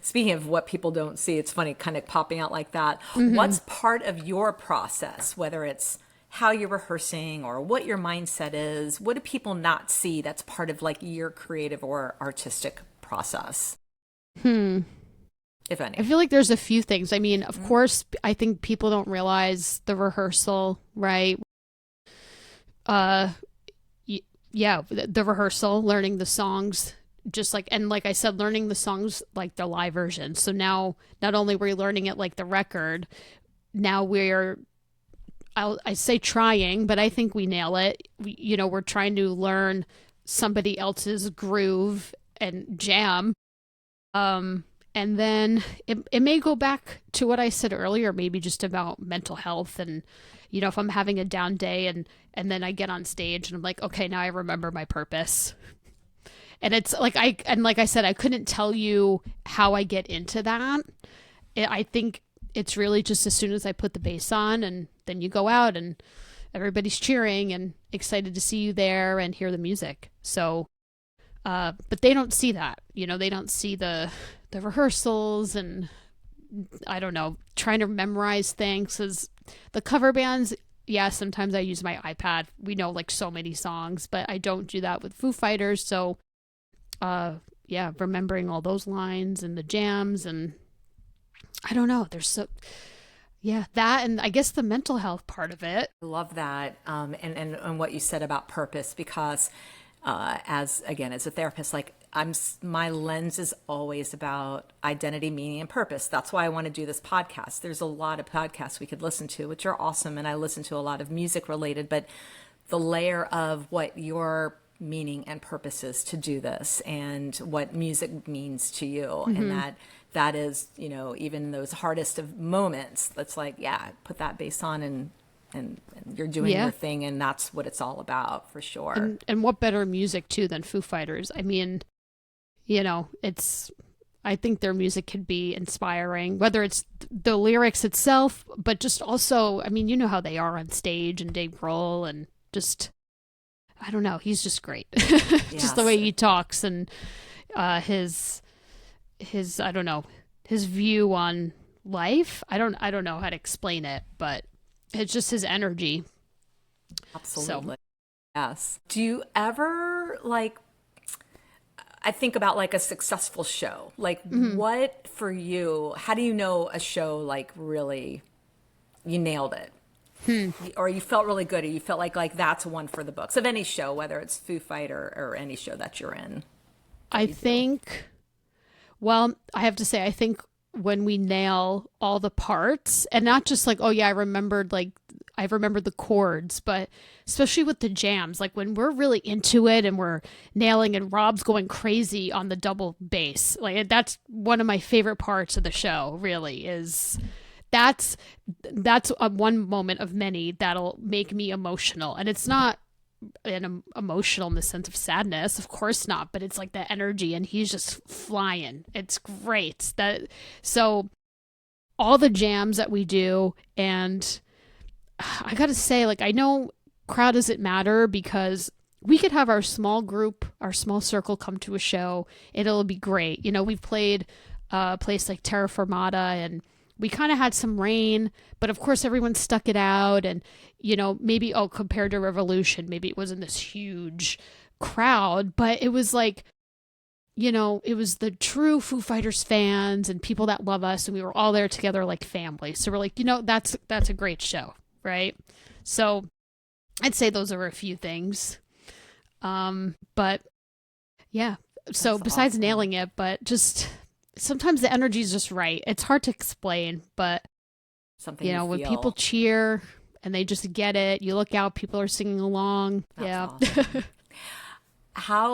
speaking of what people don't see, it's funny kind of popping out like that. What's part of your process, whether it's how you're rehearsing or what your mindset is? What do people not see that's part of like your creative or artistic process, if any? I feel like there's a few things. I mean, of course, I think people don't realize the rehearsal, right? Yeah, the rehearsal, learning the songs, just like, and like I said, learning the songs like the live version. So now, not only were we learning it like the record, now I say trying, but I think we nail it. We're trying to learn somebody else's groove and jam. And then it may go back to what I said earlier, maybe just about mental health. And, if I'm having a down day and then I get on stage and I'm like, okay, now I remember my purpose. And it's like, like I said, I couldn't tell you how I get into that. I think it's really just as soon as I put the bass on, and then you go out and everybody's cheering and excited to see you there and hear the music. So, but they don't see that, they don't see the rehearsals and I don't know, trying to memorize things. 'Cause the cover bands, yeah, sometimes I use my iPad. We know like so many songs, but I don't do that with Foo Fighters. So, yeah, remembering all those lines and the jams, and I don't know, yeah, that, and I guess the mental health part of it. I love that. And what you said about purpose, because as a therapist, like my lens is always about identity, meaning, and purpose. That's why I want to do this podcast. There's a lot of podcasts we could listen to, which are awesome. And I listen to a lot of music related, but the layer of what your meaning and purpose is to do this and what music means to you. And that is, even those hardest of moments, that's like, yeah, put that bass on and you're doing your thing, and that's what it's all about, for sure. And what better music too than Foo Fighters? I mean, I think their music can be inspiring, whether it's the lyrics itself, but just also, I mean, you know how they are on stage, and Dave Grohl, and just, I don't know, he's just great. Just the way he talks, and his I don't know, his view on life. I don't know how to explain it, but it's just his energy. Absolutely. So. Yes. Do you ever I think about like a successful show, like what for you, how do you know a show like really you nailed it? Or you felt really good, or you felt like that's one for the books of any show, whether it's Foo Fighter or any show that you're in? I think, well, I have to say, I think when we nail all the parts, and not just like, oh yeah, I remembered the chords, but especially with the jams, like when we're really into it and we're nailing, and Rob's going crazy on the double bass, like that's one of my favorite parts of the show, really, is that's one moment of many that'll make me emotional. And it's not emotional in the sense of sadness, of course not, but it's like the energy, and he's just flying. It's great. So all the jams that we do, and I gotta say, like, I know crowd doesn't matter, because we could have our small group, our small circle come to a show, and it'll be great. We've played a place like Terra Firmata, and we kind of had some rain, but of course everyone stuck it out. And, maybe, compared to Revolution, maybe it wasn't this huge crowd, but it was like, it was the true Foo Fighters fans and people that love us. And we were all there together like family. So we're like, that's a great show. Right. So I'd say those are a few things. But yeah, so That's besides awesome. nailing it, but just sometimes the energy is just right. It's hard to explain, but Something you when feel. people cheer and they just get it, you look out, people are singing along. That's yeah. awesome. How